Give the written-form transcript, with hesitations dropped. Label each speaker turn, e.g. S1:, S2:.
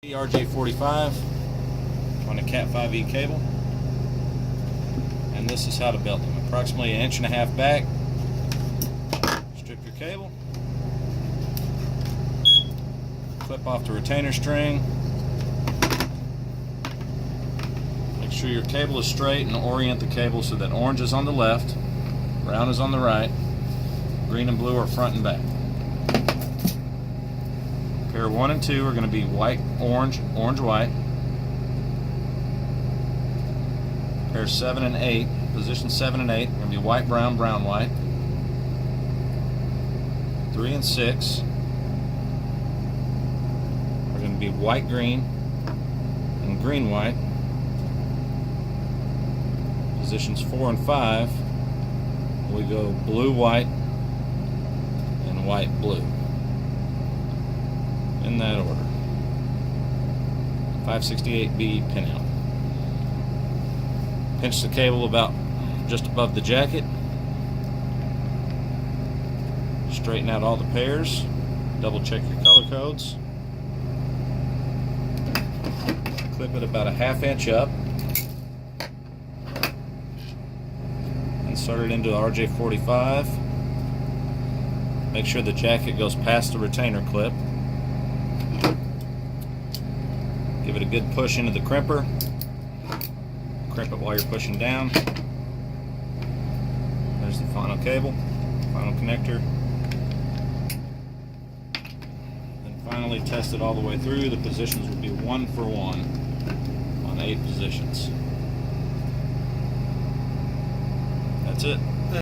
S1: RJ45 on a CAT-5e cable, and this is how to belt them. Approximately 1.5 inches back. Strip your cable, clip off the retainer string, make sure your cable is straight and orient the cable so that orange is on the left, brown is on the right, green and blue are front and back. Pair 1 and 2 are going to be white, orange, orange, white. Pair 7 and 8, position 7 and 8, are going to be white, brown, brown, white. 3 and 6 are going to be white, green, and green, white. Positions 4 and 5, we go blue, white, and white, blue. In that order. 568B pinout. Pinch the cable about just above the jacket. Straighten out all the pairs. Double check your color codes. Clip it about 1/2 inch up. Insert it into the RJ45. Make sure the jacket goes past the retainer clip. Give it a good push into the crimper. Crimp it while you're pushing down. There's the final cable, final connector. Then finally test it all the way through. The positions will be 1 for 1 on 8 positions. That's it.